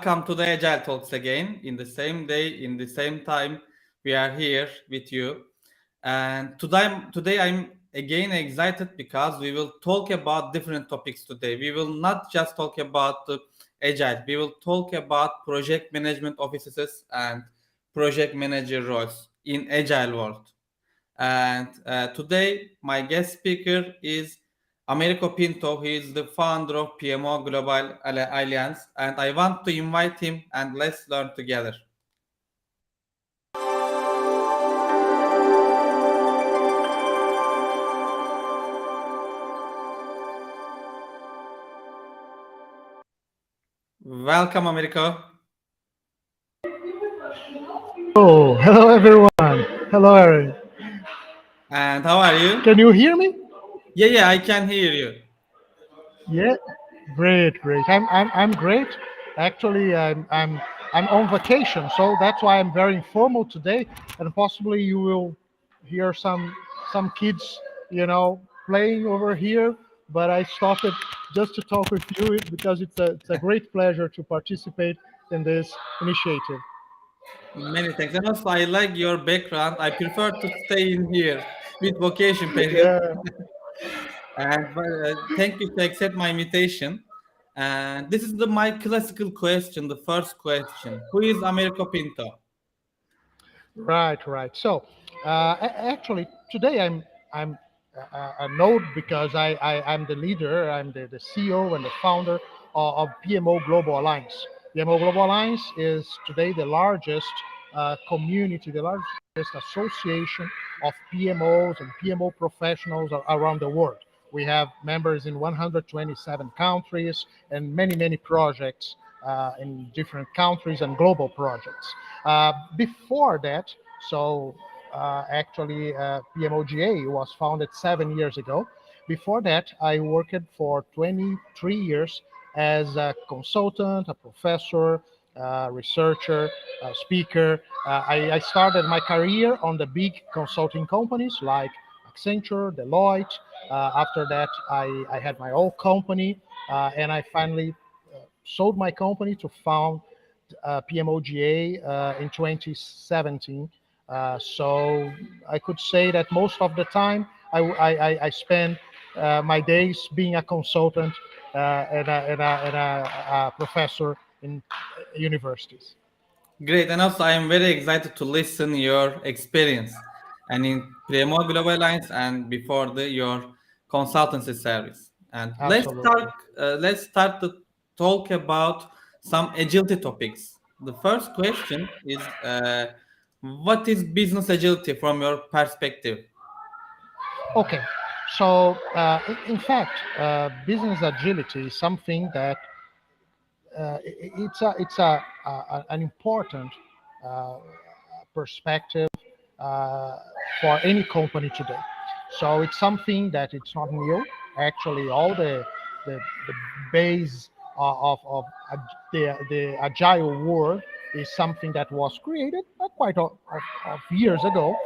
welcome to the Agile Talks again. In the same day, in the same time, we are here with you. And today I'm again excited because we will talk about different topics today. We will not just talk about Agile. We will talk about project management offices and project manager roles in Agile world. And today, my guest speaker is Americo Pinto. He is the founder of PMO Global Alliance, and I want to invite him and let's learn together. Welcome, Americo. Oh, hello everyone. Hello, Aaron. And how are you? Can you hear me? Yeah, I can hear you. Yeah, great. I'm great. Actually, I'm on vacation, so that's why I'm very informal today. And possibly you will hear some kids, playing over here. But I stopped it just to talk with you because it's a great pleasure to participate in this initiative. Many thanks. And also, I like your background. I prefer to stay in here with vacation period. Yeah. And thank you to accept my invitation. And this is my classical question, the first question. Who is Americo Pinto? Right. So, actually, today I'm a node because I'm the leader, I'm the CEO and the founder of PMO Global Alliance. PMO Global Alliance is today the largest community, the largest association of PMOs and PMO professionals around the world. We have members in 127 countries and many projects in different countries and global projects. Before that, so actually, PMOGA was founded 7 years ago. Before that, I worked for 23 years as a consultant, a professor, researcher, speaker. I started my career on the big consulting companies like Accenture, Deloitte. After that, I had my own company, and I finally sold my company to found PMOGA in 2017. So I could say that most of the time I spend my days being a consultant and a professor in universities. Great, and also I am very excited to listen your experience and in Premo Global Alliance and before your consultancy service. And Absolutely. let's start to talk about some agility topics. The first question is what is business agility from your perspective? Okay. So, in fact, business agility is something that it's an important uh, perspective uh, for any company today. So it's something that it's not new. Actually, all the base of the agile world is something that was created quite of years ago.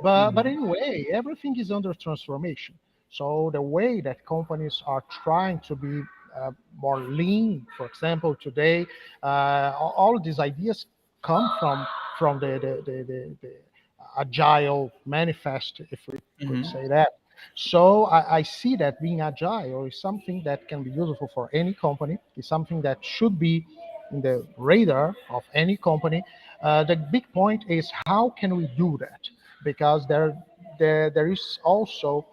But Mhm. anyway, everything is under transformation. So the way that companies are trying to be more lean, for example, today, all of these ideas come from the agile manifest, if we could Mhm. say that. So I see that being agile is something that can be useful for any company. It's something that should be in the radar of any company. The big point is how can we do that? Because there is also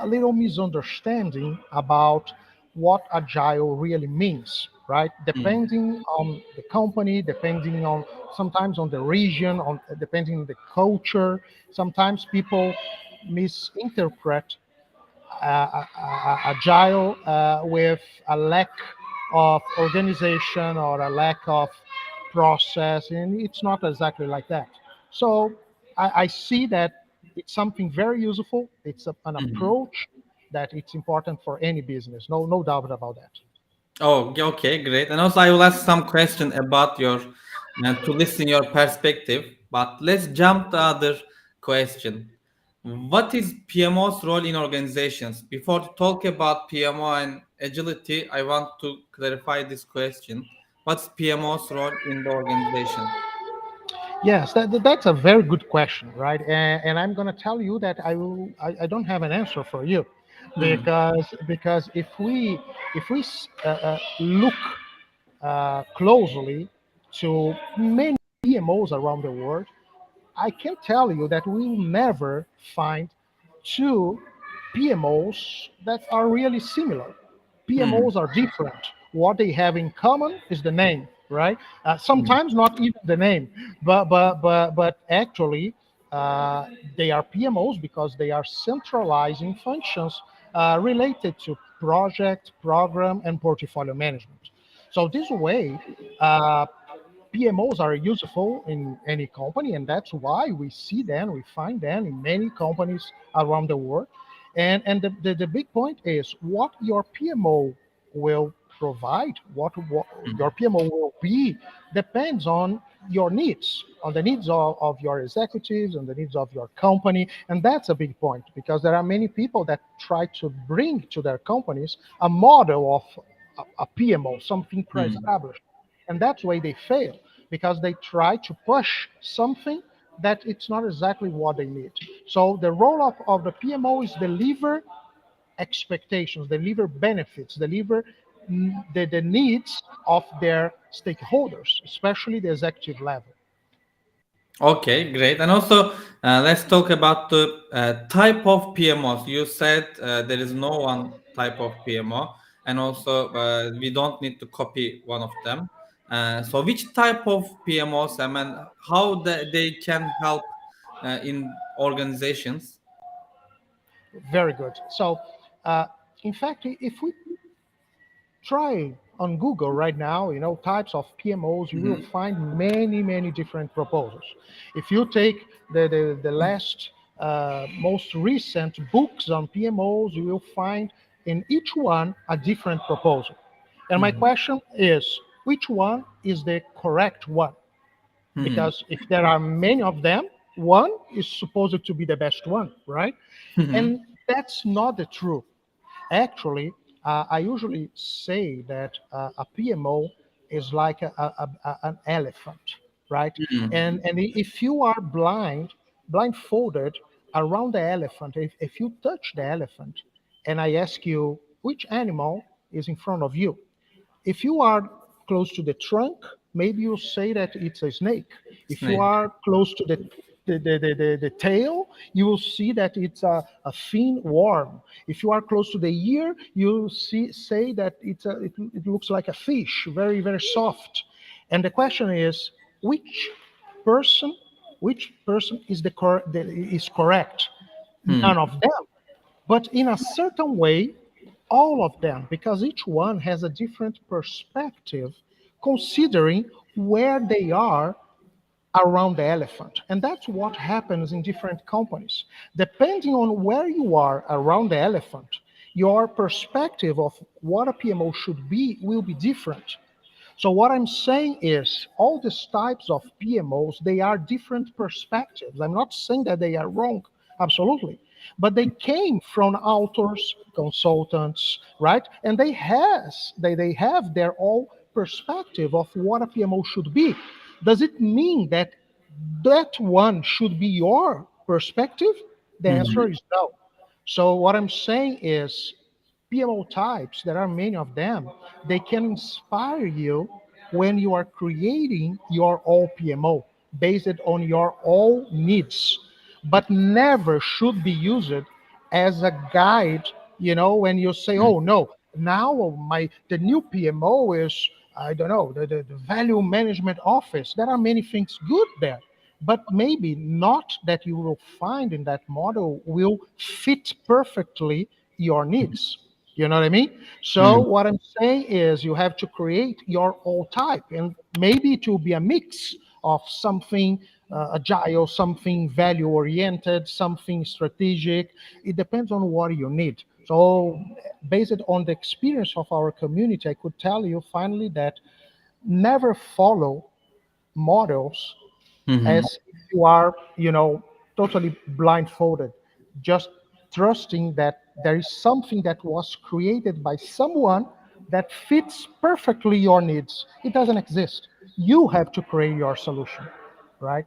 a little misunderstanding about what agile really means, right? Mhm. Depending on the company, depending on sometimes on the region, on depending on the culture, sometimes people misinterpret agile with a lack of organization or a lack of process, and it's not exactly like that. So I see that it's something very useful. It's an Mhm. approach that it's important for any business. No doubt about that. Oh, okay, great. And also, I will ask some question about your to listen your perspective. But let's jump to other question. What is PMO's role in organizations? Before to talk about PMO and agility, I want to clarify this question. What's PMO's role in the organization? Yes, that's a very good question, right? And I'm going to tell you that I don't have an answer for you, Mhm. because if we look closely to many PMOs around the world, I can tell you that we will never find two PMOs that are really similar. Mhm. PMOs are different. What they have in common is the name, right? Mhm. Sometimes not even the name, but actually they are PMOs because they are centralizing functions related to project, program, and portfolio management. So this way, uh, PMOs are useful in any company, and that's why we see them, we find them in many companies around the world. And the big point is what your PMO will provide, what your Mhm. PMO will be, depends on your needs, on the needs of your executives, and the needs of your company. And that's a big point because there are many people that try to bring to their companies a model of a PMO, something Mhm. pre-established, and that's why they fail because they try to push something that it's not exactly what they need. So the role of the PMO is deliver expectations, deliver benefits, deliver the needs of their stakeholders, especially the executive level. Okay, great. And also, let's talk about the type of PMOs. You said there is no one type of PMO, and also we don't need to copy one of them. So, which type of PMOs, I mean, how they can help in organizations? Very good. So, uh, in fact, if we try on Google right now, types of PMOs, you will Hmm. find many, many different proposals. If you take the last, most recent books on PMOs, you will find in each one a different proposal. And my Hmm. question is, which one is the correct one? Hmm. Because if there are many of them, one is supposed to be the best one, right? Hmm. And that's not the truth. Actually, I usually say that a PMO is like an elephant, right? Hmm. And if you are blindfolded around the elephant, if you touch the elephant, and I ask you which animal is in front of you, if you are close to the trunk, maybe you'll say that it's a snake. If you Snake. are close to the tail, you will see that it's a thin worm. If you are close to the ear, you'll say that it looks like a fish, very, very soft. And the question is, which person, which person is is correct? Hmm. None of them. But in a certain way, all of them, because each one has a different perspective, considering where they are around the elephant. And that's what happens in different companies. Depending on where you are around the elephant, your perspective of what a PMO should be will be different. So what I'm saying is all these types of PMOs, they are different perspectives. I'm not saying that they are wrong, absolutely. But they came from authors, consultants, right? And they have their own perspective of what a PMO should be. Does it mean that that one should be your perspective? The answer Hmm. is no. So what I'm saying is PMO types, there are many of them, they can inspire you when you are creating your own PMO based on your own needs, but never should be used as a guide, when you say, oh no, now the new PMO is, I don't know, the value management office. There are many things good there, but maybe not that you will find in that model will fit perfectly your needs. You know what I mean? So Hmm. what I'm saying is you have to create your own type, and maybe it will be a mix of something agile, something value oriented, something strategic. It depends on what you need. So based on the experience of our community, I could tell you finally that never follow models Hmm. as if you are, totally blindfolded, just trusting that there is something that was created by someone that fits perfectly your needs. It doesn't exist. You have to create your solution, right?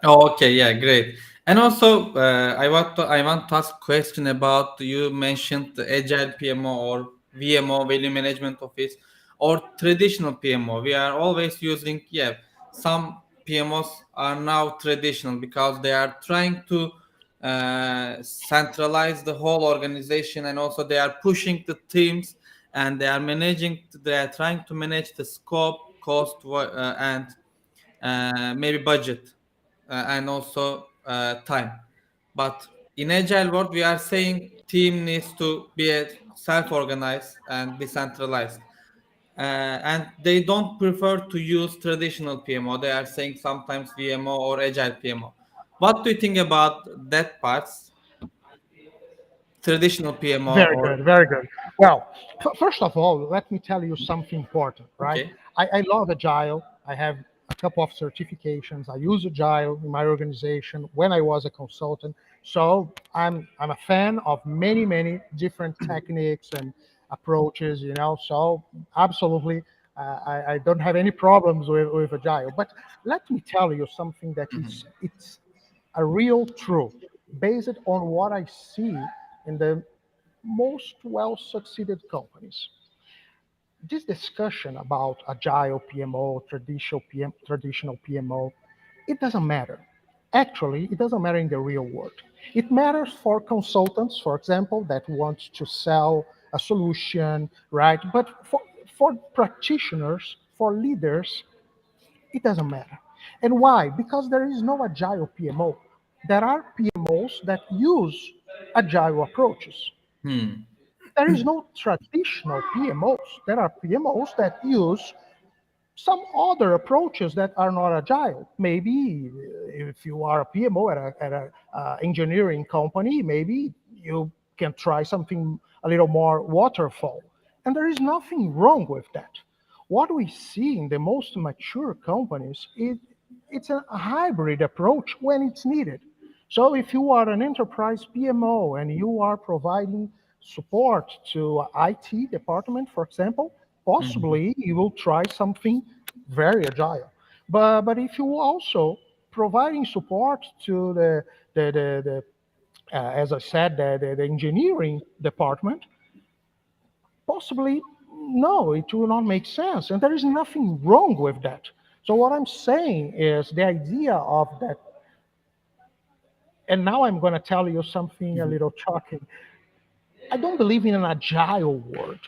Oh, okay, yeah, great. And also, I want to ask question about you mentioned the agile PMO or VMO, value management office, or traditional PMO. We are always using, yeah, some PMOs are now traditional because they are trying to centralize the whole organization, and also they are pushing the teams, and they are trying to manage the scope, cost, and maybe budget, and also time. But in agile world, we are saying team needs to be self-organized and decentralized. And they don't prefer to use traditional PMO. They are saying sometimes VMO or agile PMO. What do you think about that parts? Traditional PMO Very or good, very good. Well, first of all, let me tell you something important, right? okay? I love Agile. I have a couple of certifications. I use Agile in my organization when I was a consultant. So I'm a fan of many different techniques and approaches, you know. So absolutely, I don't have any problems with Agile. But let me tell you something that it's a real truth based on what I see in the most well succeeded companies. This discussion about agile PMO, traditional PMO, it doesn't matter. Actually, it doesn't matter in the real world. It matters for consultants, for example, that want to sell a solution, right? But for practitioners, for leaders, it doesn't matter. And why? Because there is no agile PMO. There are PMOs that use agile approaches. Hmm. There is no traditional PMOs. There are PMOs that use some other approaches that are not agile. Maybe if you are a PMO at a engineering company, maybe you can try something a little more waterfall. And there is nothing wrong with that. What we see in the most mature companies is it's a hybrid approach when it's needed. So if you are an enterprise PMO and you are providing support to IT department, for example, Mhm. possibly you will try something very agile. But if you also providing support to the as I said, the engineering department, possibly no, it will not make sense, and there is nothing wrong with that. So what I'm saying is the idea of that, and now I'm going to tell you something a Mhm. little shocking. I don't believe in an agile world.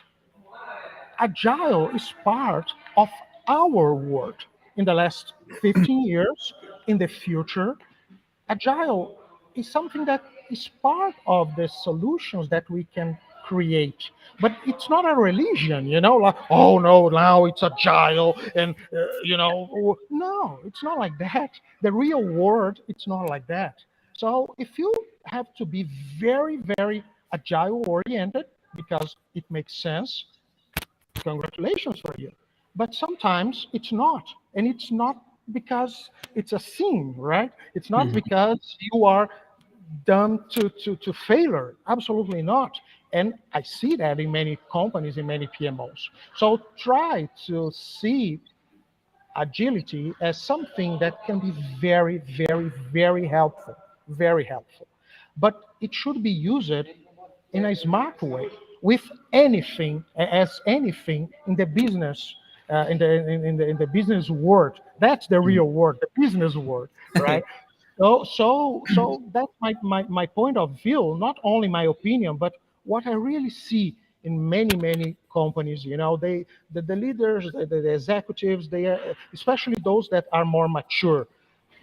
Agile is part of our world in the last 15 years, in the future. Agile is something that is part of the solutions that we can create. But it's not a religion, you know, like, oh no, now it's agile. And, no, it's not like that. The real world, it's not like that. So if you have to be very agile oriented because it makes sense, congratulations for you. But sometimes it's not. And it's not because it's a sin, right? It's not Mhm. because you are done to failure. Absolutely not. And I see that in many companies, in many PMOs. So try to see agility as something that can be very helpful, very helpful. But it should be used in a smart way with anything, as anything in the business, in the business world. That's the real world, the business world, right? So that's my point of view, not only my opinion, but what I really see in many companies. You know, the leaders, the executives, they are, especially those that are more mature,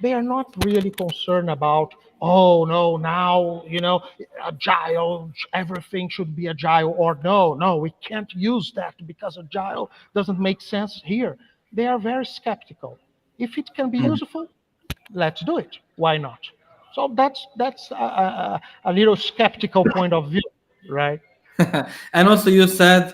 they are not really concerned about, oh no, now, agile, everything should be agile, or no, we can't use that because agile doesn't make sense here. They are very skeptical. If it can be useful, let's do it. Why not? So that's a little skeptical point of view, right? And also you said,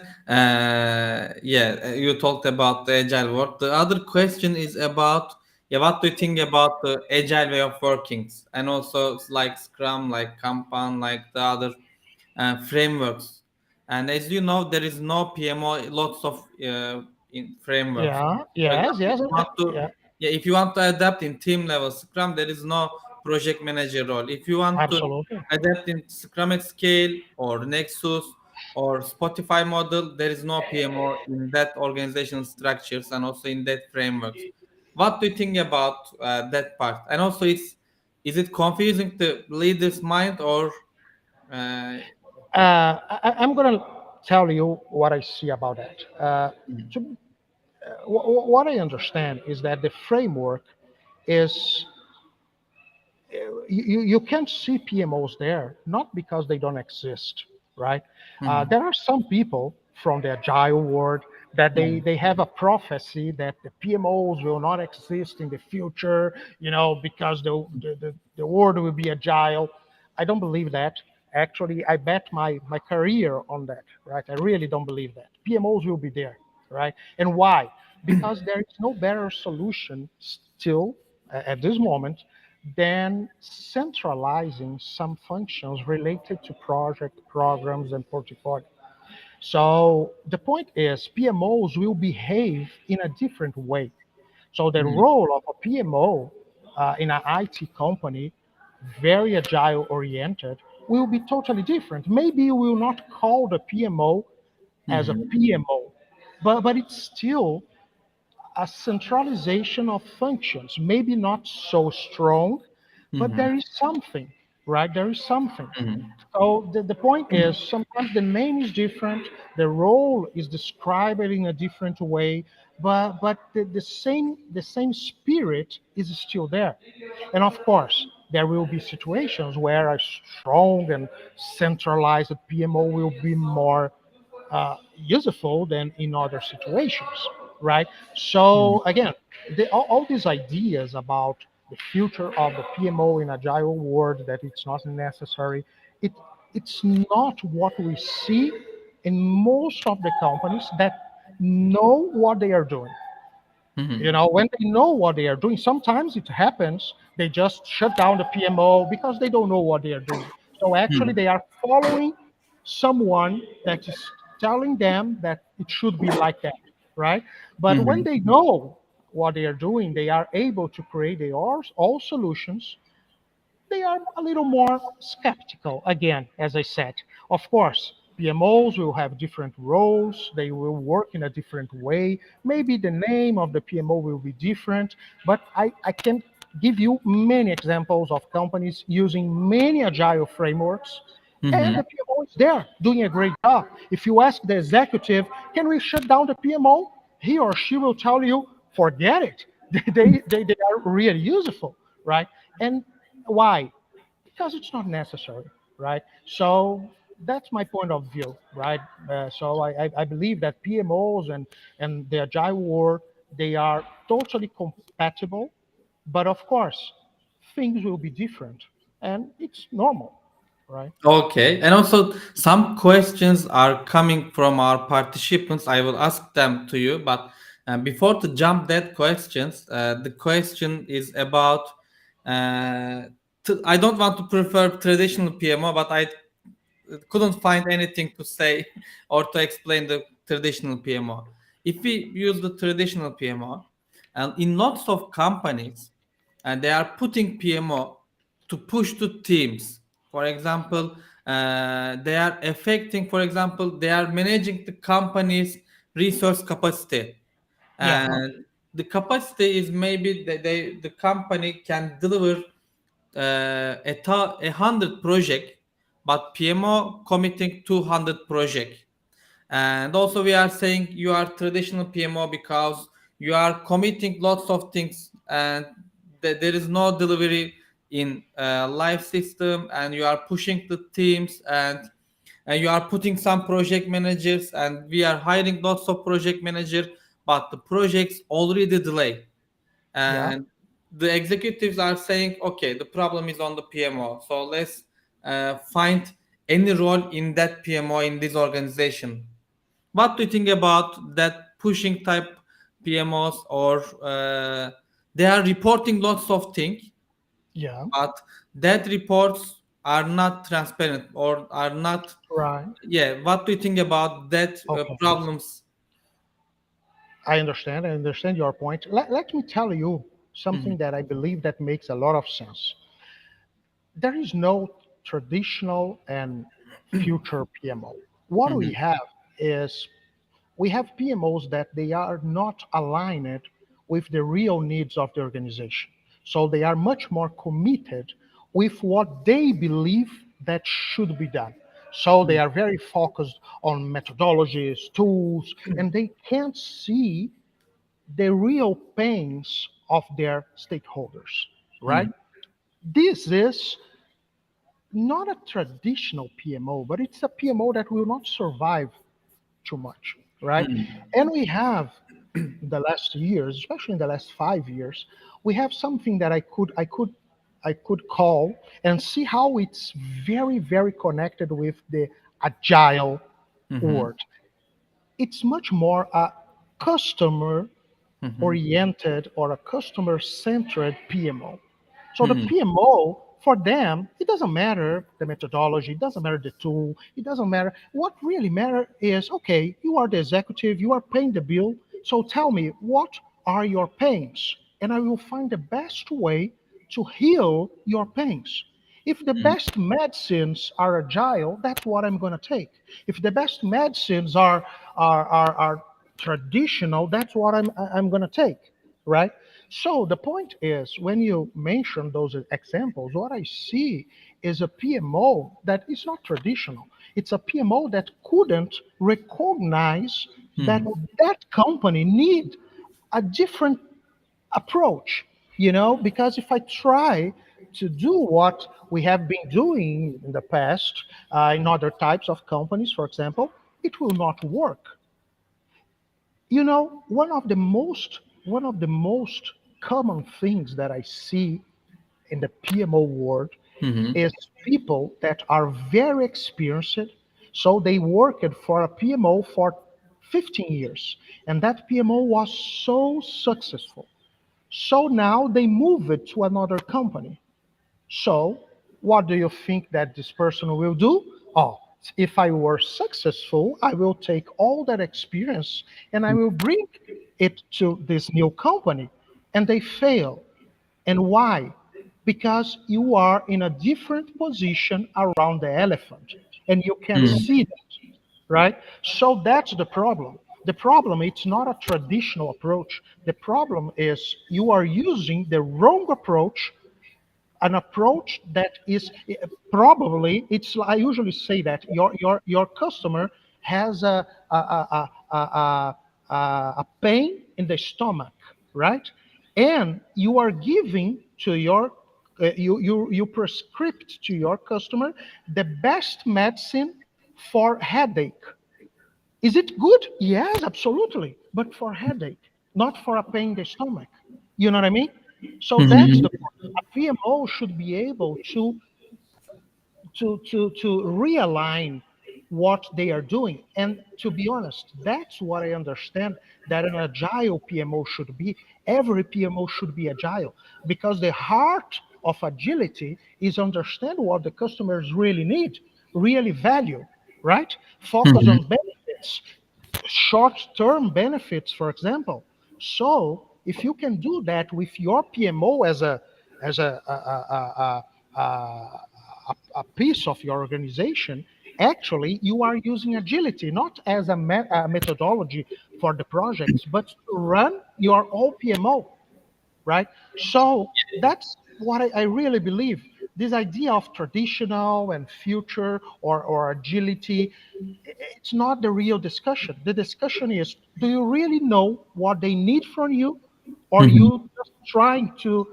you talked about the agile work. The other question is about, yeah, what do you think about the agile way of working, and also it's like Scrum, like Kanban, like the other frameworks. And as you know, there is no PMO, lots of frameworks. Yeah. For Yes. example, if Yes. you want to, Yeah. yeah, if you want to adapt in team level Scrum, there is no project manager role. If you want to Absolutely. adapt in Scrum at Scale or Nexus or Spotify model, there is no PMO in that organizational structures and also in that frameworks. What do you think about that part? And also, is it confusing to leader's mind or uh, I'm going to tell you what I see about that. To, what I understand is that the framework is you can't see PMOs there, not because they don't exist, right? mhm, There are some people from the agile world that mhm, they have a prophecy that the PMOs will not exist in the future, because the world will be agile. I don't believe that. Actually, I bet my career on that, right? I really don't believe that. PMOs will be there, right? And why? Because there is no better solution still at this moment than centralizing some functions related to project programs and portfolio. So the point is PMOs will behave in a different way. So the mhm, role of a PMO in an IT company, very agile oriented, will be totally different. Maybe you will not call the PMO as a mhm, PMO, but it's still a centralization of functions, maybe not so strong, but mhm, there is something, right? There is something. mhm, So the point is sometimes the name is different, the role is described in a different way, but the same spirit is still there. And of course, there will be situations where a strong and centralized PMO will be more useful than in other situations, right? mhm, So again, all these ideas about the future of the PMO in agile world that it's not necessary, it it's not what we see in most of the companies that know what they are doing. mhm, When they know what they are doing, sometimes it happens they just shut down the PMO because they don't know what they are doing. So actually, mhm, they are following someone that is telling them that it should be like that, right? But when mhm, they know what they are doing, they are able to create their all solutions. They are a little more skeptical, again, as I said. Of course, PMOs will have different roles, they will work in a different way. Maybe the name of the PMO will be different, but I can give you many examples of companies using many agile frameworks. And mhm, the PMO is there doing a great job. If you ask the executive, can we shut down the PMO? He or she will tell you, forget it. They are really useful, right? And why? Because it's not necessary, right? So that's my point of view, right? So I believe that PMOs and the agile world, they are totally compatible, but of course, things will be different, and it's normal, right? Okay, and also some questions are coming from our participants. I will ask them to you, but before to jump that questions, the question is about. Uh, I don't want to prefer traditional PMO, but I couldn't find anything to say or to explain the traditional PMO. If we use the traditional PMO, and in lots of companies, and they are putting PMO to push to teams. For example, they are affecting. For example, they are managing the company's resource capacity, Yeah, and the capacity is maybe the company can deliver a hundred project, but PMO committing 200 project. And also we are saying you are traditional PMO because you are committing lots of things and there is no delivery in live system, and you are pushing the teams, and you are putting some project managers, and we are hiring lots of project manager, but the projects already delay, yeah, and the executives are saying, okay, the problem is on the PMO, so let's find any role in that PMO in this organization. What do you think about that pushing type PMOs, or they are reporting lots of things, yeah, but that reports are not transparent or are not. Right. Yeah, what do you think about that Okay. problems? I understand. I understand your point. Let me tell you Mhm, something that I believe that makes a lot of sense. There is no traditional and future PMO. What we mhm, have is we have PMOs that they are not aligned with the real needs of the organization. So they are much more committed with what they believe that should be done. So they are very focused on methodologies, tools, and they can't see the real pains of their stakeholders, right? mhm, This is not a traditional PMO, but it's a PMO that will not survive too much, right? And we have in the last years, especially in the last 5 years, we have something that I could call and see how it's very, very connected with the agile mhm, world. It's much more a customer mhm, oriented or a customer centered PMO. So the mhm, PMO, for them, it doesn't matter the methodology, it doesn't matter the tool, it doesn't matter. What really matters is, okay, you are the executive, you are paying the bill. So tell me, what are your pains? And I will find the best way to heal your pains. If the best medicines are agile, that's what I'm going to take. If the best medicines are traditional, that's what I'm going to take, right? So the point is, when you mention those examples, what I see is a PMO that is not traditional. It's a PMO that couldn't recognize that mhm, that company need a different approach, because if I try to do what we have been doing in the past in other types of companies, for example, it will not work. One of the most common things that I see in the PMO world mhm, is people that are very experienced. So they worked for a PMO for 15 years, and that PMO was so successful. So now they move it to another company. So, what do you think that this person will do? Oh, if I were successful, I will take all that experience and I will bring it to this new company. And they fail. And why? Because you are in a different position around the elephant and you can mhm, see that, right? So that's the problem. The problem it's not a traditional approach. The problem is you are using the wrong approach, an approach that is probably it's I usually say that your customer has a pain in the stomach, right? And you are giving to your you prescribe to your customer the best medicine for headache. Is it good? Yes, absolutely, but for headache, not for a pain in the stomach. You know what I mean? So that's mhm, the point. A PMO should be able to realign what they are doing. And to be honest, that's what I understand that an agile PMO should be. Every PMO should be agile because the heart of agility is understand what the customers really need, really value, right? Focus mhm, on benefits, short-term benefits, for example. So if you can do that with your PMO as a piece of your organization, actually you are using agility not as a methodology for the projects, but to run your own PMO, right? So that's what I really believe. This idea of traditional and future or agility, it's not the real discussion. The discussion is, do you really know what they need from you? Or mhm, you just trying to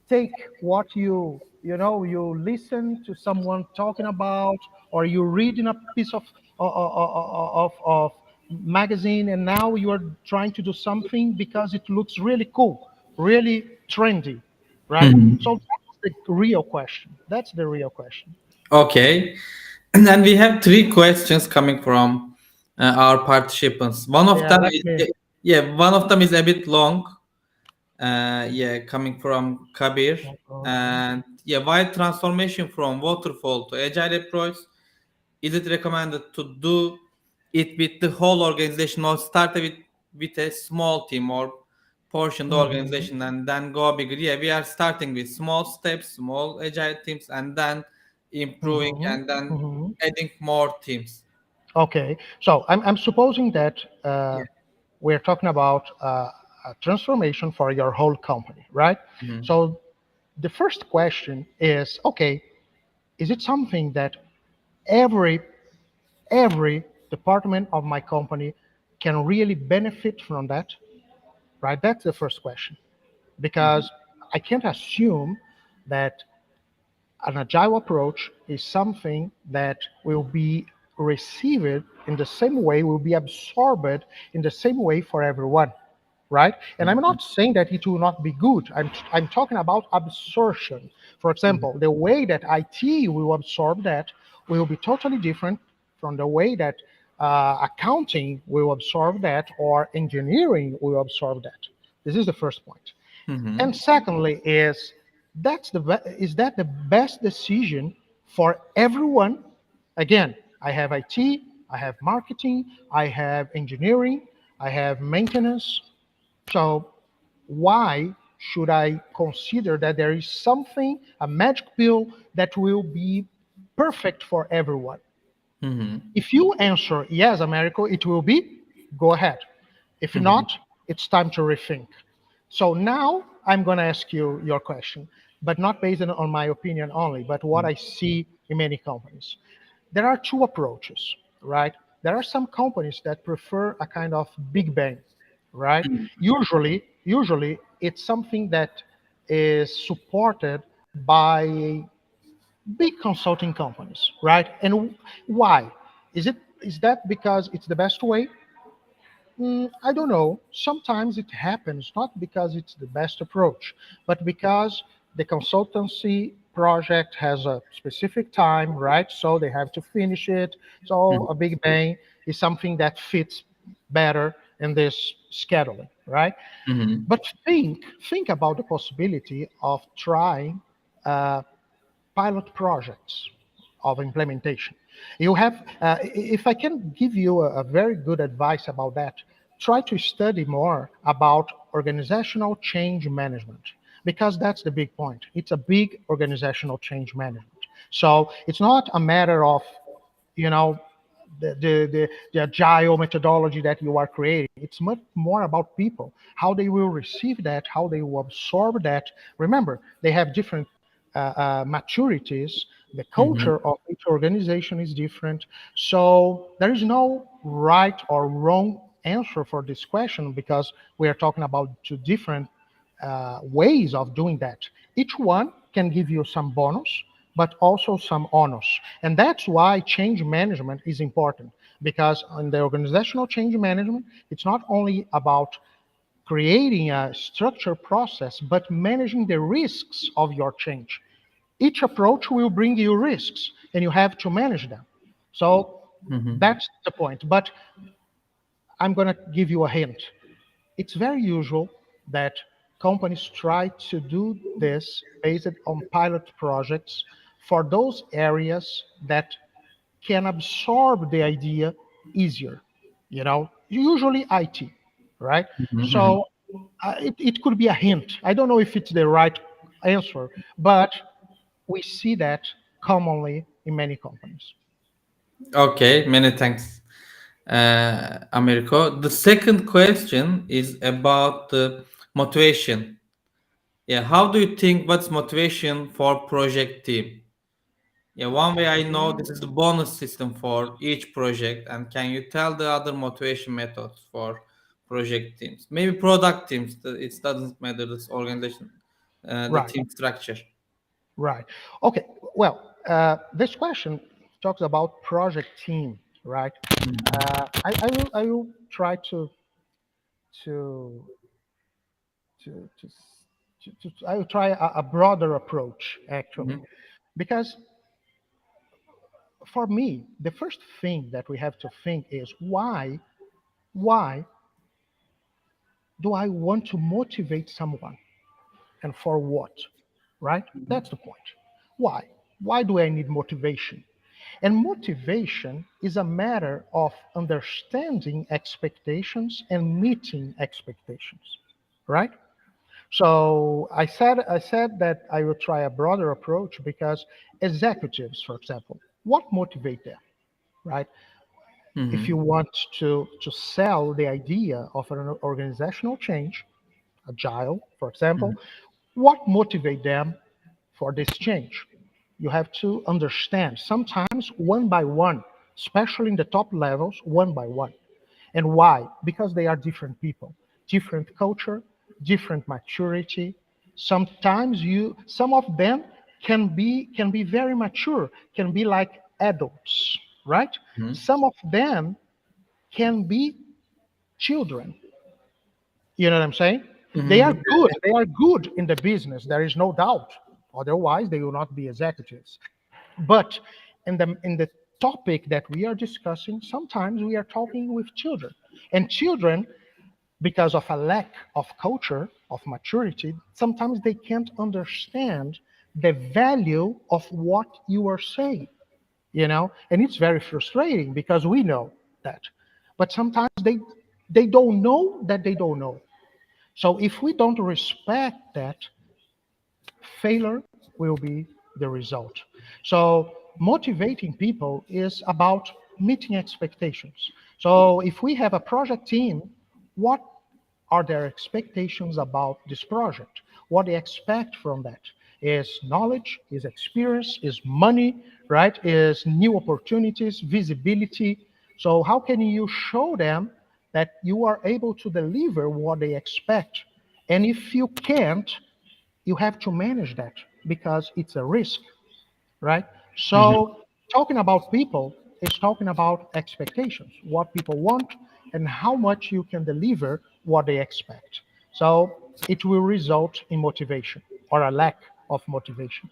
take what you listen to someone talking about, or you read in a piece of magazine, and now you are trying to do something because it looks really cool, really trendy, right? mhm. So that's the real question. That's the real question. Okay. And then we have three questions coming from our participants. One of Yeah, them let me. is, yeah, one of them is a bit long. Yeah, coming from Kabir. And yeah, why transformation from waterfall to agile approach? Is it recommended to do it with the whole organization or start with a small team or portion the Mhm. organization and then go bigger? Yeah, we are starting with small steps, small agile teams, and then improving Mhm. and then Mhm. adding more teams. Okay, so I'm supposing that Yeah. we're talking about a transformation for your whole company, right? Mhm. So the first question is, okay, is it something that every every department of my company can really benefit from that, right? That's the first question, Mhm. because I can't assume that an agile approach is something that will be received in the same way, will be absorbed in the same way for everyone, right? And I'm Mhm. not saying that it will not be good. I'm talking about absorption. For Mhm. example, the way that IT will absorb that will be totally different from the way that accounting will absorb that or engineering will absorb that. This is the first point. And Mhm. secondly, is that the best decision for everyone? Again, I have IT, I have marketing, I have engineering, I have maintenance. So why should I consider that there is something, a magic pill that will be perfect for everyone? Mhm. If you answer yes, Americo, it will be, go ahead. If Mhm. not, it's time to rethink. So now I'm going to ask you your question, but not based on my opinion only, but what I see in many companies. There are two approaches, right? There are some companies that prefer a kind of big bang, right? Usually it's something that is supported by big consulting companies, right? And why? Is that because it's the best way? I don't know. Sometimes it happens not because it's the best approach, but because the consultancy project has a specific time, right? So they have to finish it. So Mhm. a big bang is something that fits better in this scheduling, right? Mhm. But think about the possibility of trying pilot projects of implementation. You have, if I can give you a very good advice about that, try to study more about organizational change management because that's the big point. It's a big organizational change management. So it's not a matter of, you know, the agile methodology that you are creating. It's much more about people, how they will receive that, how they will absorb that. Remember, they have different maturities. The Mhm. culture of each organization is different. So there is no right or wrong answer for this question because we are talking about two different ways of doing that. Each one can give you some bonus, but also some onus. And that's why change management is important because in the organizational change management, it's not only about creating a structured process, but managing the risks of your change. Each approach will bring you risks and you have to manage them. So Mhm. that's the point. But I'm going to give you a hint. It's very usual that companies try to do this based on pilot projects for those areas that can absorb the idea easier. Usually IT, right? Mhm. So it could be a hint. I don't know if it's the right answer, but we see that commonly in many companies. Okay, many thanks, Americo. The second question is about the motivation. Yeah, how do you think what's motivation for project team? Yeah, one way I know this is the bonus system for each project, and can you tell the other motivation methods for project teams? Maybe product teams. It doesn't matter. This organization, the Right, team structure. right. Okay, well, this question talks about project team, right? I will try to to to, I will try a broader approach actually, Mhm. because for me, the first thing that we have to think is why Do I want to motivate someone, and for what? Right? That's the point. Why? Why do I need motivation? And motivation is a matter of understanding expectations and meeting expectations, right? So I said that I will try a broader approach because executives, for example, what motivate them, right? If you Mm-hmm. want to sell the idea of an organizational change, agile, for example, what motivate them for this change? You have to understand sometimes one by one, especially in the top levels, one by one. And why? Because they are different people, different culture, different maturity. Sometimes some of them can be very mature, can be like adults, right? Some of them can be children. You know what I'm saying? They are Mm-hmm. good. They are good in the business. There is no doubt. Otherwise, they will not be executives. But in the topic that we are discussing, sometimes we are talking with children, and children, because of a lack of culture, of maturity, sometimes they can't understand the value of what you are saying. And it's very frustrating because we know that, but sometimes they don't know that they don't know. So if we don't respect that, failure will be the result. So motivating people is about meeting expectations. So if we have a project team, what are their expectations about this project? What they expect from that is knowledge, is experience, is money, right? Is new opportunities, visibility. So how can you show them that you are able to deliver what they expect? And if you can't, you have to manage that because it's a risk, right? Mm-hmm. So talking about people is talking about expectations, what people want, and how much you can deliver what they expect. So it will result in motivation or a lack of motivation.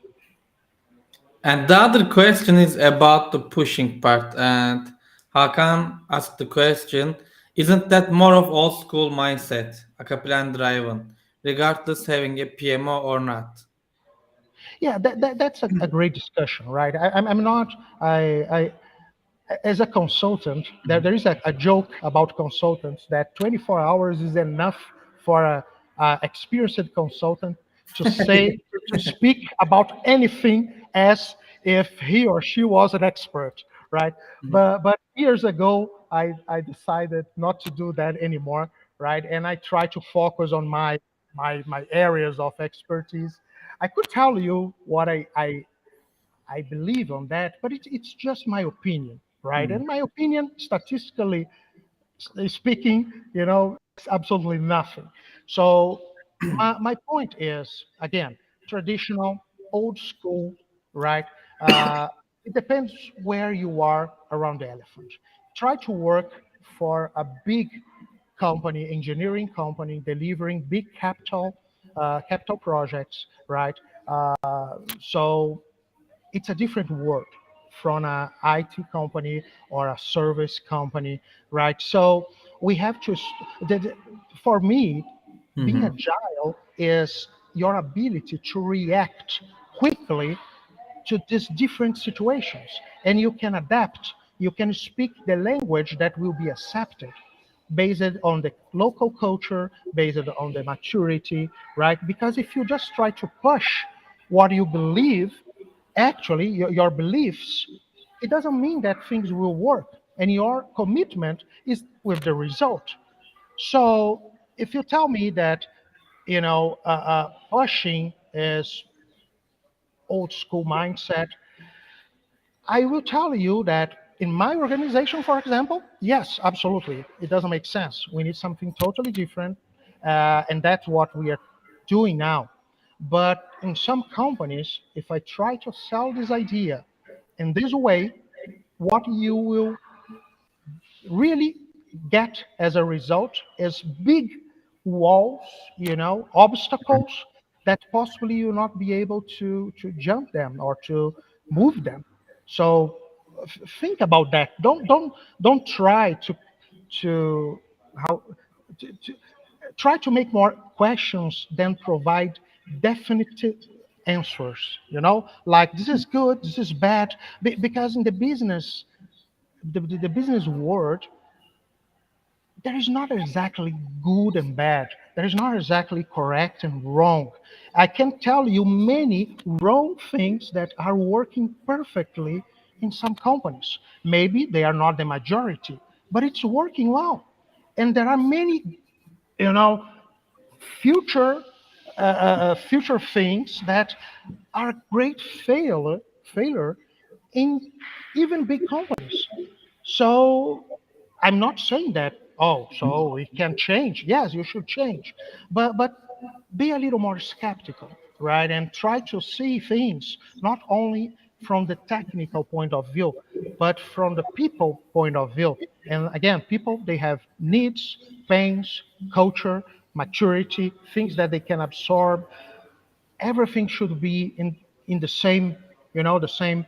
And the other question is about the pushing part. And Hakan asked the question, isn't that more of old school mindset, a plan driven, regardless having a PMO or not? Yeah, that's a great discussion, right? I'm not, I, as a consultant, there is a joke about consultants that 24 hours is enough for a experienced consultant to say, to speak about anything as if he or she was an expert, right? But years ago, I decided not to do that anymore, right? And I try to focus on my areas of expertise. I could tell you what I believe on that, but it's just my opinion, right? And my opinion, statistically speaking, it's absolutely nothing. So my point is, again, traditional, old school, right? Uh, it depends where you are around the elephant. Try to work for a big company, engineering company, delivering big capital projects, right? So it's a different world from a IT company or a service company, right? So we have to, for me, being Mm-hmm. agile is your ability to react quickly to these different situations. And you can adapt, you can speak the language that will be accepted based on the local culture, based on the maturity, right? Because if you just try to push what you believe, actually, your beliefs, it doesn't mean that things will work. And your commitment is with the result. So if you tell me that, pushing is old school mindset, I will tell you that in my organization, for example, yes, absolutely. It doesn't make sense. We need something totally different. And that's what we are doing now. But in some companies, if I try to sell this idea in this way, what you will really get as a result is big walls, obstacles that possibly you'll not be able to jump them or to move them. So think about that. Don't try to how to, try to make more questions than provide definitive answers. Like this is good, this is bad, because in the business, the business world, there is not exactly good and bad. There is not exactly correct and wrong. I can tell you many wrong things that are working perfectly in some companies. Maybe they are not the majority, but it's working well. And there are many, you know, future future things that are great failure in even big companies. So I'm not saying that, oh, so it can change. Yes, you should change. But be a little more skeptical, right? And try to see things not only from the technical point of view, but from the people point of view. And again, people, they have needs, pains, culture, maturity, things that they can absorb. Everything should be in the same, the same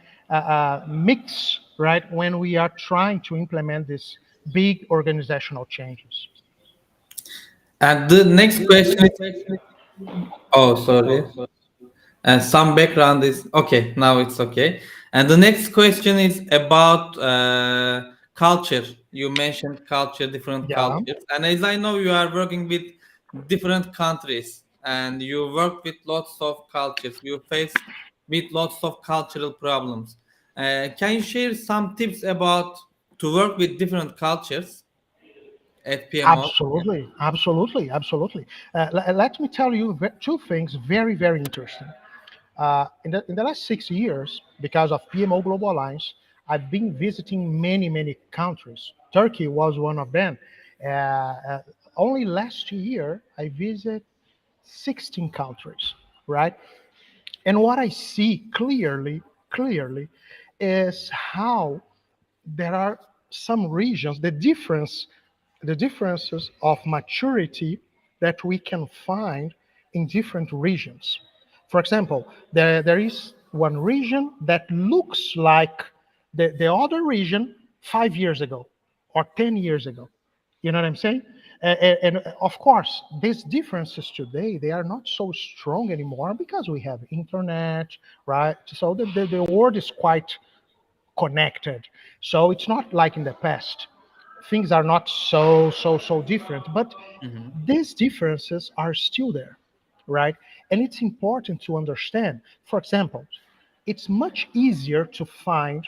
mix, right, when we are trying to implement these big organizational changes. And the next question is, oh, sorry. And some background is okay. Now it's okay. And the next question is about culture. You mentioned culture, different Yeah, cultures, and as I know, you are working with different countries, and you work with lots of cultures. You face with lots of cultural problems. Can you share some tips about to work with different cultures at PMO? absolutely, absolutely, absolutely. Let me tell you two things very, very interesting. In the last 6 years, because of PMO Global Alliance, I've been visiting many, many countries. Turkey was one of them. Only last year, I visited 16 countries, right? And what I see clearly, is how there are some regions, the differences of maturity that we can find in different regions. For example, there is one region that looks like the other region 5 years ago or 10 years ago. You know what I'm saying? And of course, these differences today, they are not so strong anymore because we have internet, right? So the world is quite connected. So it's not like in the past. Things are not so different, but Mhm. these differences are still there, right? And it's important to understand. For example, it's much easier to find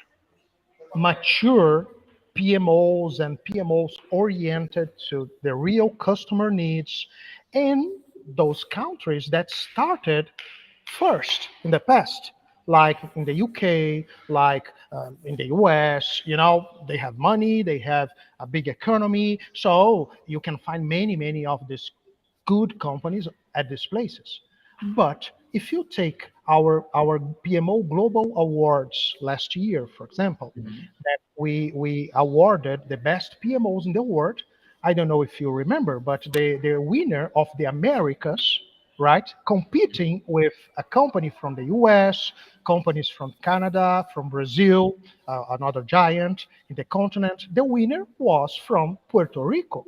mature PMOs and PMOs oriented to the real customer needs in those countries that started first in the past, like in the UK, like in the US. They have money, they have a big economy, so you can find many of these good companies at these places. But if you take our PMO Global Awards last year, for example, that we awarded the best PMOs in the world. I don't know if you remember, but the winner of the Americas, right, competing with a company from the US, companies from Canada, from Brazil, another giant in the continent. The winner was from Puerto Rico,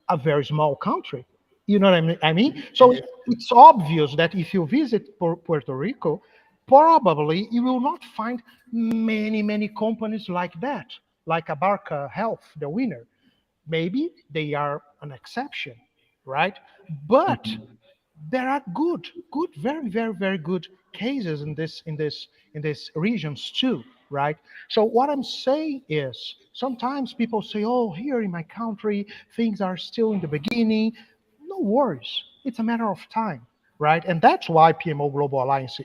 a very small country. You know what I mean? So Yes. it's obvious that if you visit Puerto Rico, probably you will not find many companies like that, like Abarca Health, the winner. Maybe they are an exception, right? But Mhm. there are good, very good cases in these regions too, right? So what I'm saying is, sometimes people say, oh, here in my country things are still in the beginning. No worries, it's a matter of time, right? And that's why PMO Global Alliance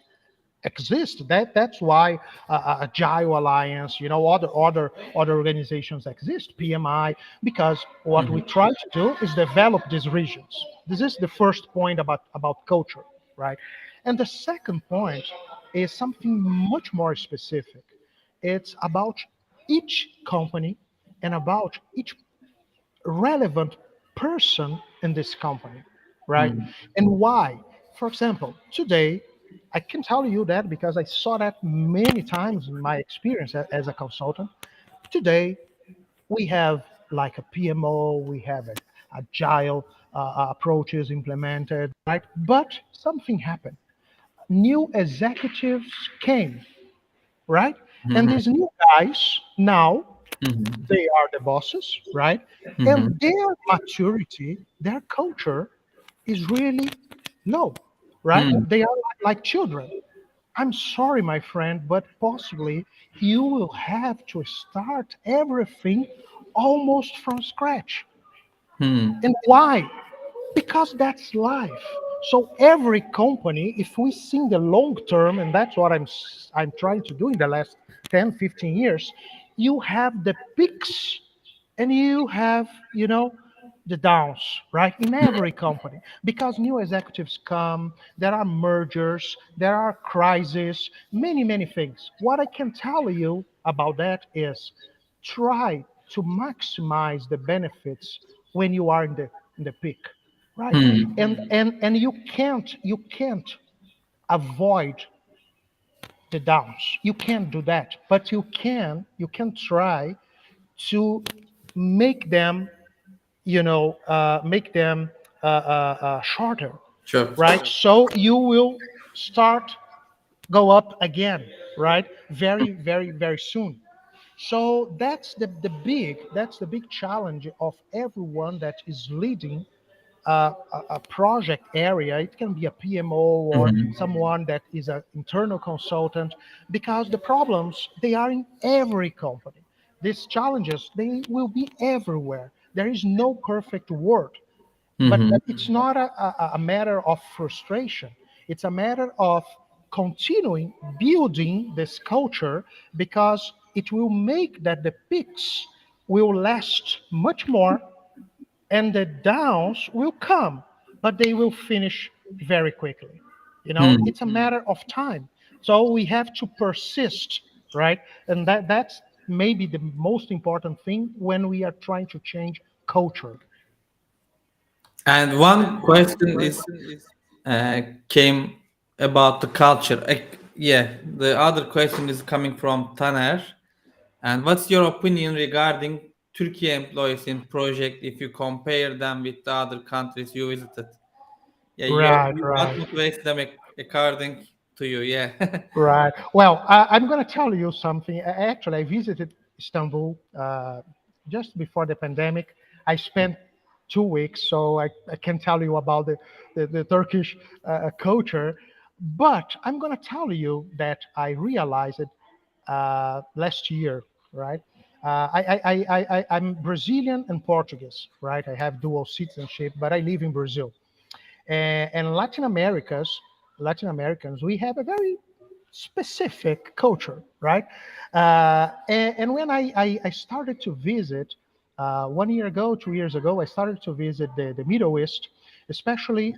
exist. That's why Agile Alliance, other organizations exist, PMI, because what we Mhm. try to do is develop these regions. This is the first point about culture, right? And the second point is something much more specific. It's about each company and about each relevant person in this company, right? Mhm. And why? For example, today, I can tell you that because I saw that many times in my experience as a consultant. Today, we have like a PMO, we have agile approaches implemented, right? But something happened. New executives came, right? And Mhm. these new guys now Mhm. they are the bosses, right? Mhm. And their maturity, their culture is really low, right? Mhm. They are like children. I'm sorry, my friend, but possibly you will have to start everything almost from scratch. Mhm. And why? Because that's life. So every company, if we see the long term, and that's what I'm trying to do in the last 10, 15 years, you have the peaks and you have, the downs, right? In every company, because new executives come, there are mergers, there are crises, many, many things. What I can tell you about that is try to maximize the benefits when you are in the peak, right? Mhm. And you can't avoid the downs. You can't do that, but you can try to make them shorter, Sure. right? So you will start go up again, right? Very, very, very soon. So that's the big challenge of everyone that is leading a project area. It can be a PMO or Mhm. someone that is an internal consultant, because the problems they are in every company. These challenges they will be everywhere. There is no perfect world, but Mhm. it's not a matter of frustration. It's a matter of continuing building this culture, because it will make that the peaks will last much more and the downs will come, but they will finish very quickly. Mhm. It's a matter of time. So we have to persist, right? And that's maybe the most important thing when we are trying to change culture. And one question is came about the culture. Yeah, the other question is coming from Taner. And what's your opinion regarding Turkey employees in project if you compare them with the other countries you visited? Yeah, Right, what right. motivates them according to you? Yeah. Right. Well, I'm going to tell you something. Actually, I visited Istanbul just before the pandemic. I spent 2 weeks, so I can tell you about the Turkish culture. But I'm going to tell you that I realized it last year, right? I'm Brazilian and Portuguese, right? I have dual citizenship, but I live in Brazil. And Latin Americans, we have a very specific culture, right? And when I started to visit 1 year ago, 2 years ago, I started to visit the Middle East, especially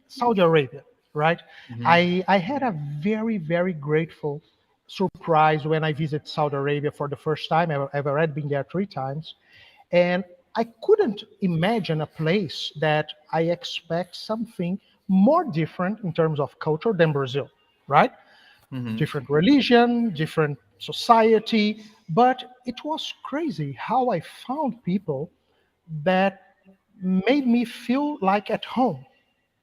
Saudi Arabia, right? Mhm. I had a very, very grateful surprise when I visited Saudi Arabia for the first time. I've already been there 3 times, and I couldn't imagine a place that I expect something more different in terms of culture than Brazil, right? Mhm. Different religion, different society. But it was crazy how I found people that made me feel like at home,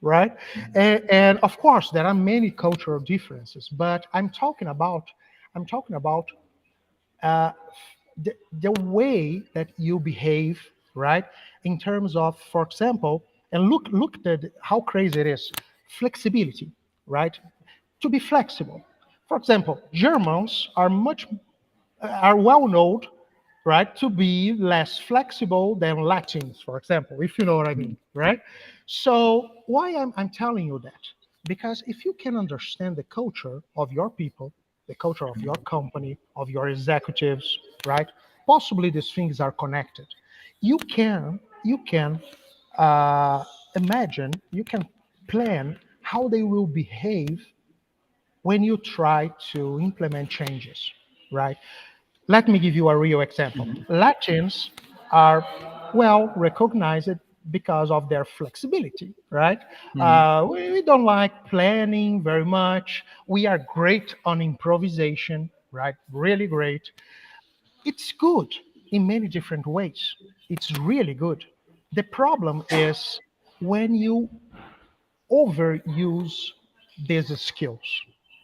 right? And of course, there are many cultural differences, but I'm talking about the way that you behave, right? In terms of, for example, and look at how crazy it is, flexibility, right? To be flexible. For example, Germans are well known, right, to be less flexible than Latins, for example, if you know what I mean, right? So why I'm telling you that? Because if you can understand the culture of your people, the culture of your company, of your executives, right? Possibly these things are connected. You can imagine, you can plan how they will behave when you try to implement changes, right? Let me give you a real example. Latins are well recognized because of their flexibility, right? Mhm. We don't like planning very much. We are great on improvisation, right? Really great. It's good in many different ways. It's really good. The problem is when you overuse these skills.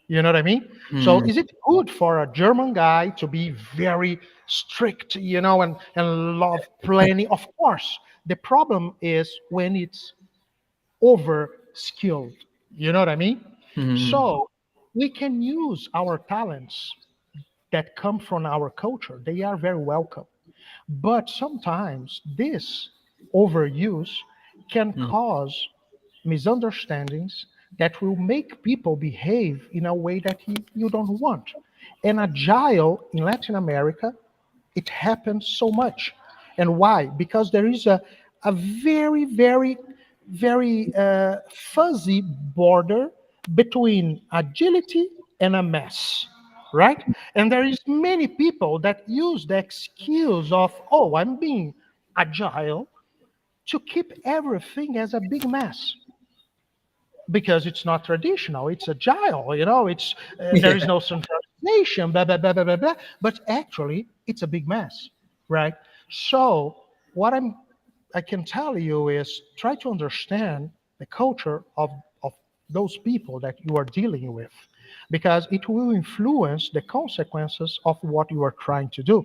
You know what I mean? So Hmm. is it good for a German guy to be very strict, and love planning? Of course. The problem is when it's over skilled. You know what I mean? Hmm. So we can use our talents that come from our culture. They are very welcome. But sometimes this overuse can Hmm. cause misunderstandings that will make people behave in a way that you don't want. And agile in Latin America, it happens so much. And why? Because there is a very, very, very fuzzy border between agility and a mess, right? And there is many people that use the excuse of, oh, I'm being agile, to keep everything as a big mess because it's not traditional. It's agile, It's there is Yeah. no centralization, blah blah blah blah blah blah. But actually, it's a big mess, right? So what I can tell you is try to understand the culture of those people that you are dealing with, because it will influence the consequences of what you are trying to do,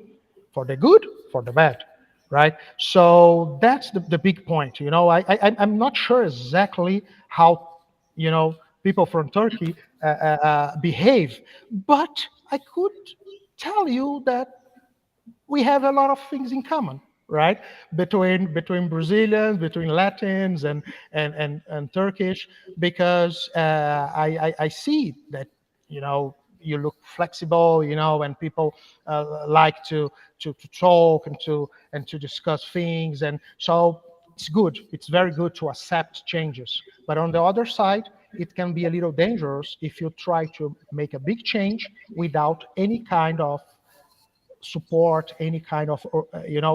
for the good, for the bad, right? So that's the big point. I'm not sure exactly how people from Turkey behave, but I could tell you that we have a lot of things in common, right? Between Brazilians, between Latins, and Turkish, because I see that you look flexible, and people like to talk and to discuss things, and so it's good. It's very good to accept changes, but on the other side, it can be a little dangerous if you try to make a big change without any kind of support, any kind of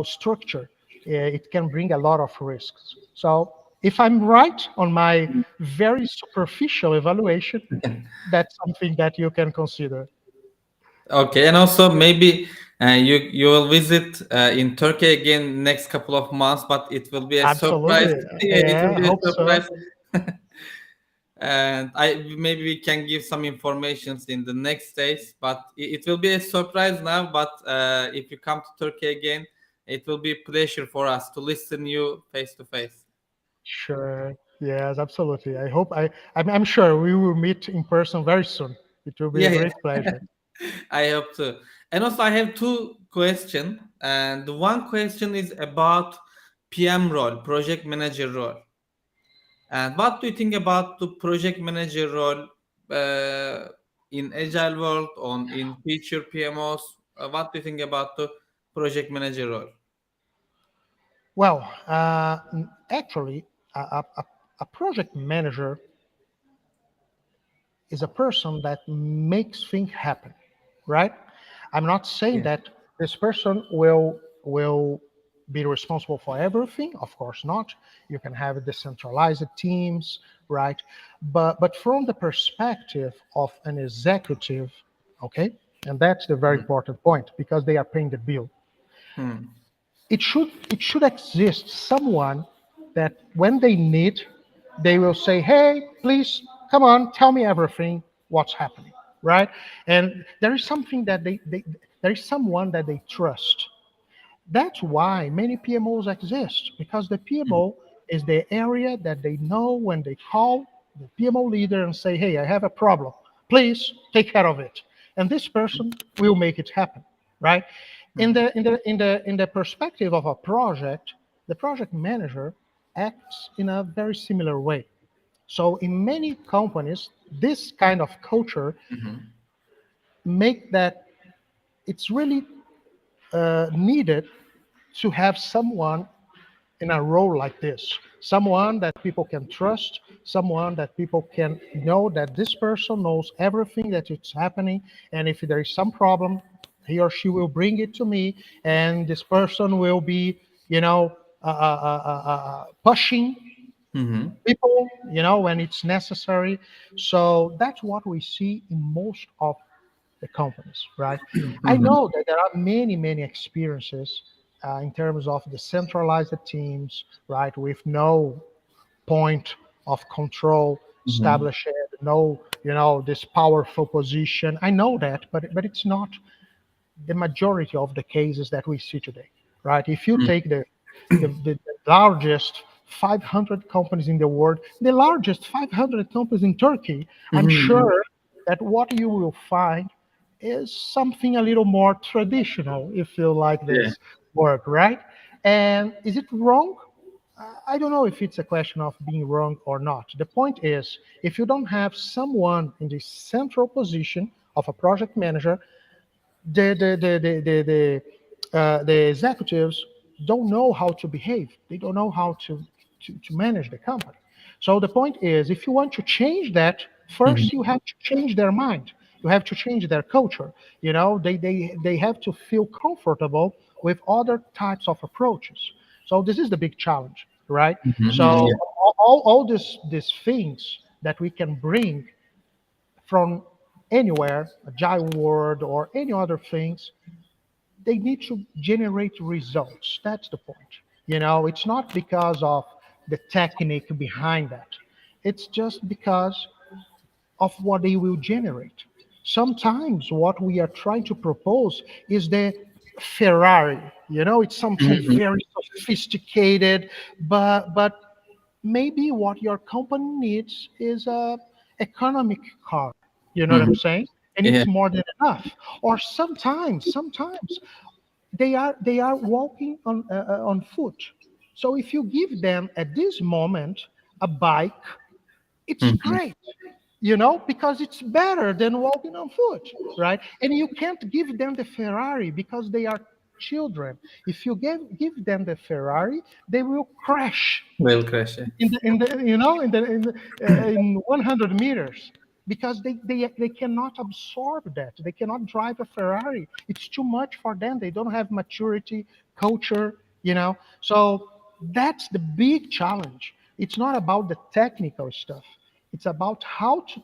structure. It can bring a lot of risks. So if I'm right on my very superficial evaluation, that's something that you can consider. Okay, and also maybe you will visit in Turkey again next couple of months, but it will be a surprise. Absolutely. Yeah, it will Yeah, I be a hope so. surprise. And I maybe we can give some informations in the next days, but it will be a surprise now. But if you come to Turkey again, it will be a pleasure for us to listen you face to face. Sure. Yes, absolutely. I'm sure we will meet in person very soon. It will be a Yeah, great yeah. pleasure. I hope to. And also, I have two questions. And the one question is about PM role, project manager role. And what do you think about the project manager role in Agile world, on in future PMOs? What do you think about the project manager role? Well, actually, a project manager is a person that makes things happen, right? I'm not saying Yeah. that this person will be responsible for everything. Of course not. You can have decentralized teams, right? But from the perspective of an executive, okay, and that's the very important point because they are paying the bill. Hmm. It should exist someone that when they need, they will say, hey, please come on, tell me everything, what's happening, right? And there is something that there is someone that they trust. That's why many PMOs exist, because the PMO is the area that they know when they call the PMO leader and say, hey, I have a problem, please take care of it, and this person will make it happen, right? In the perspective of a project, the project manager acts in a very similar way. So in many companies, this kind of culture Hmm. make that it's really needed to have someone in a role like this, someone that people can trust, someone that people can know that this person knows everything that is happening, and if there is some problem, he or she will bring it to me, and this person will be, pushing Hmm. people, when it's necessary. So that's what we see in most of the companies, right? I Hmm. know that there are many, many experiences in terms of decentralized teams, right, with no point of control Mhm. established, no, this powerful position. I know that, but it's not the majority of the cases that we see today, right? If you Mhm. take the largest 500 companies in the world, the largest 500 companies in Turkey, I'm Mhm. sure that what you will find is something a little more traditional, if you like Yeah. this word, right? And is it wrong? I don't know if it's a question of being wrong or not. The point is, if you don't have someone in the central position of a project manager, the executives don't know how to behave. They don't know how to manage the company. So the point is, if you want to change that, first you Mhm. have to change their mind. You have to change their culture. They have to feel comfortable with other types of approaches. So this is the big challenge, right? Mhm. So Yeah. all these things that we can bring from anywhere, Agile world or any other things, they need to generate results. That's the point. It's not because of the technique behind that. It's just because of what they will generate. Sometimes what we are trying to propose is the Ferrari. It's something Mhm. very sophisticated, but maybe what your company needs is a economic car. You know what I'm Mhm. saying? And Yeah. it's more than enough. Or sometimes they are walking on foot. So if you give them at this moment a bike, it's Mhm. great, because it's better than walking on foot, right? And you can't give them the Ferrari because they are children. If you give them the Ferrari, they will crash Will crash. Yeah. in 100 meters, because they cannot absorb that. They cannot drive a Ferrari. It's too much for them. They don't have maturity, culture. So that's the big challenge. It's not about the technical stuff. It's about how to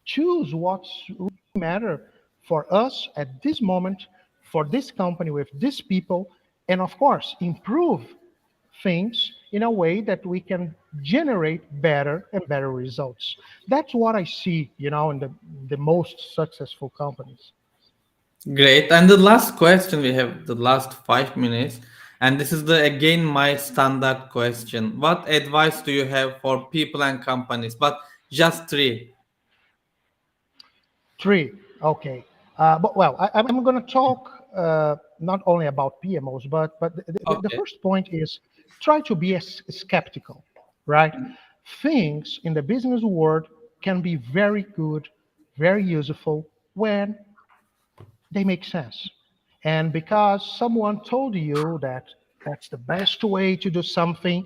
choose what's really matter for us at this moment, for this company with these people, and of course improve things in a way that we can generate better and better results. That's what I see, in the most successful companies. Great. And the last question, we have the last 5 minutes. And this is the again my standard question. What advice do you have for people and companies? But just three. Three, okay. But well, I'm going to talk not only about PMOs, but the Okay. first point is try to be skeptical, right? Things in the business world can be very good, very useful when they make sense. And because someone told you that that's the best way to do something,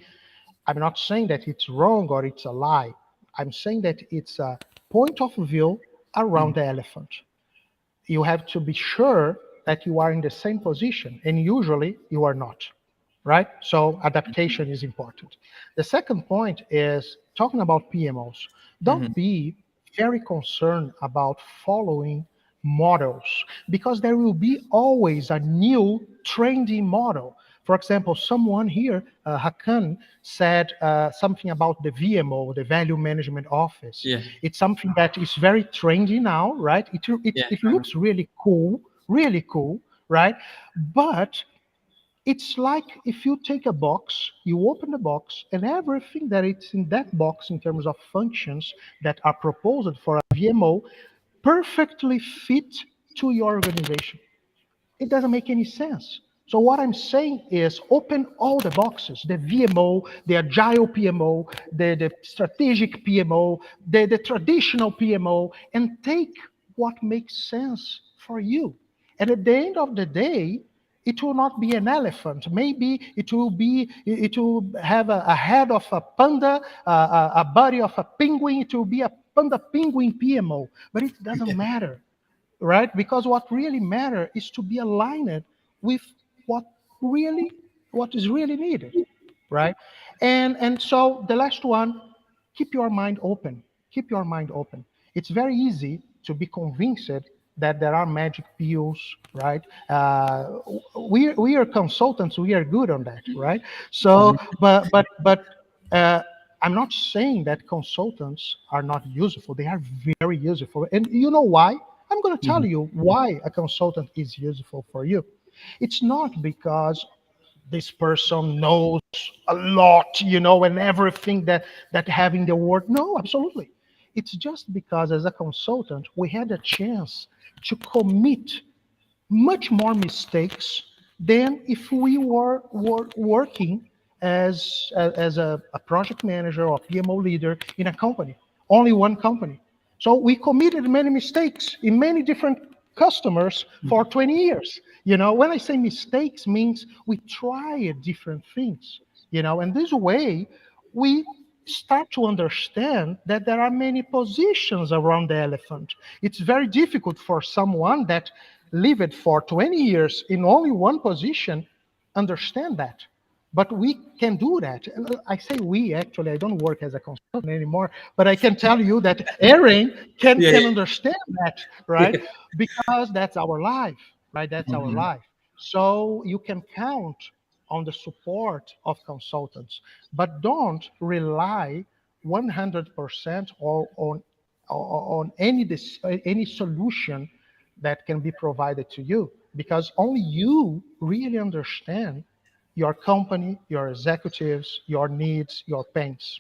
I'm not saying that it's wrong or it's a lie. I'm saying that it's a point of view around the elephant. You have to be sure that you are in the same position, and usually you are not, right? So adaptation is important. The second point is talking about PMOs. Mhm. Don't be very concerned about following models, because there will be always a new trendy model. For example, someone here, Hakan, said something about the VMO, the Value Management Office. Yeah. It's something that is very trendy now, right? Yeah. It looks really cool, right? But it's like if you take a box, you open the box, and everything that is in that box in terms of functions that are proposed for a VMO perfectly fit to your organization. It doesn't make any sense. So what I'm saying is open all the boxes, the VMO, the agile PMO, the strategic PMO, the traditional PMO, and take what makes sense for you. And at the end of the day, it will not be an elephant. Maybe it will have a head of a panda, a body of a penguin. It will be a panda penguin PMO, but it doesn't matter, right? Because what really matters is to be aligned with what really what is really needed, right? And so the last one, keep your mind open. Keep your mind open. It's very easy to be convinced that there are magic pills, right? We are consultants. We are good on that, right? So, uh, I'm not saying that consultants are not useful. They are very useful, and you know why? I'm going to tell Mhm. you why a consultant is useful for you. It's not because this person knows a lot, and everything that having the word. No, absolutely. It's just because as a consultant, we had a chance to commit much more mistakes than if we were working as a project manager or PMO leader in a company, only one company. So we committed many mistakes in many different customers for 20 years. When I say mistakes means we tried different things, and this way we start to understand that there are many positions around the elephant. It's very difficult for someone that lived for 20 years in only one position understand that. But we can do that. I say we, actually, I don't work as a consultant anymore, but I can tell you that Aaron can, Yeah, can understand that, right? yeah. Because that's our life, right? That's our Mhm. life. So you can count on the support of consultants, but don't rely 100% on any solution that can be provided to you, because only you really understand your company, your executives, your needs, your pains,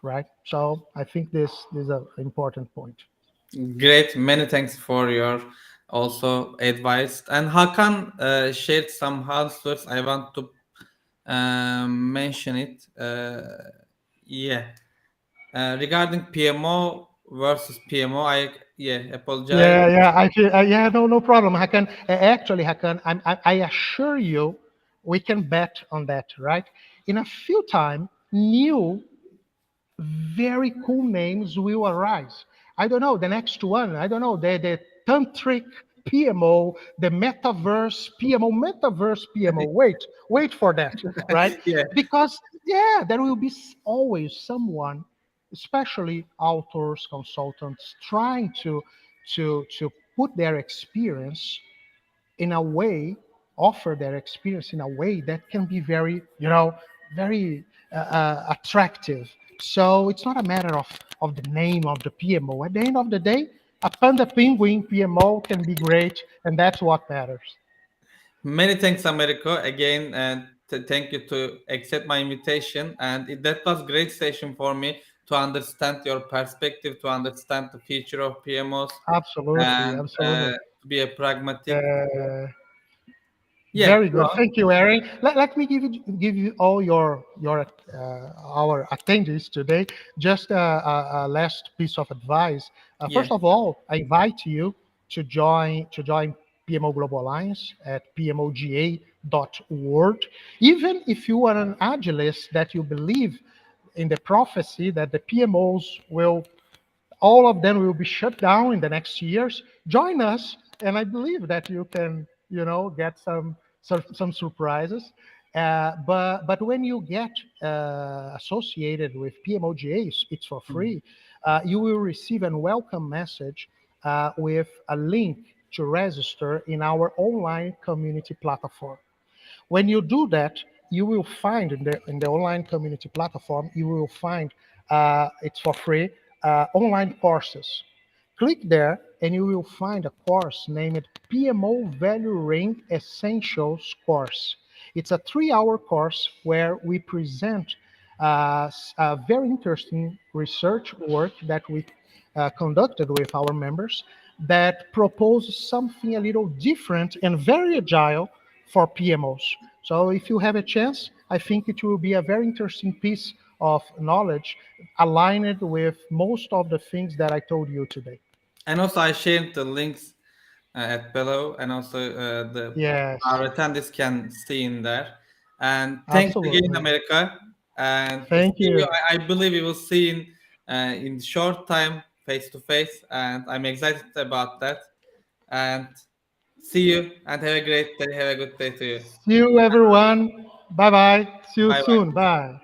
right? So I think this is an important point. Great. Many thanks for your also advice. And Hakan shared some answers. I want to mention it. Yeah. Regarding PMO versus PMO, I yeah apologize. Yeah, I feel, yeah, no problem. Hakan, actually, Hakan, I assure you, we can bet on that, right? In a few time, new very cool names will arise. I don't know, the next one, I don't know, the tantric PMO, the metaverse PMO. Wait for that, right? Yeah. Because, yeah, there will be always someone, especially authors, consultants, trying to put their experience in a way, offer their experience in a way that can be very, very attractive. So it's not a matter of the name of the PMO. At the end of the day, a panda penguin PMO can be great, and that's what matters. Many thanks, Americo, again, and thank you to accept my invitation. And that was great session for me to understand your perspective, to understand the future of PMOs, Absolutely, and absolutely. to be a pragmatic. Uh, Yeah, Very go good. on. Thank you, Aaron. Let me give you all your our attendees today just a last piece of advice. Yeah. First of all, I invite you to join PMO Global Alliance at pmoga.org. Even if you are an agilist that you believe in the prophecy that the PMOs will all of them will be shut down in the next years. Join us, and I believe that you can, get some surprises. But when you get associated with PMOGA, it's for free. You will receive a welcome message with a link to register in our online community platform. When you do that, you will find in the online community platform, you will find it's for free online courses. Click there and you will find a course named PMO Value Ring Essentials course. It's a 3-hour course where we present a very interesting research work that we conducted with our members that proposes something a little different and very agile for PMOs. So if you have a chance, I think it will be a very interesting piece of knowledge aligned with most of the things that I told you today. And also, I shared the links at below, and also the Yes, our attendees can see in there. And thanks again, absolutely. America. And Thank see you. you. I believe we will see in short time, face to face, and I'm excited about that. And see you, and have a great day. Have a good day to you. See you, everyone. Bye bye. See you Bye bye. soon. Bye.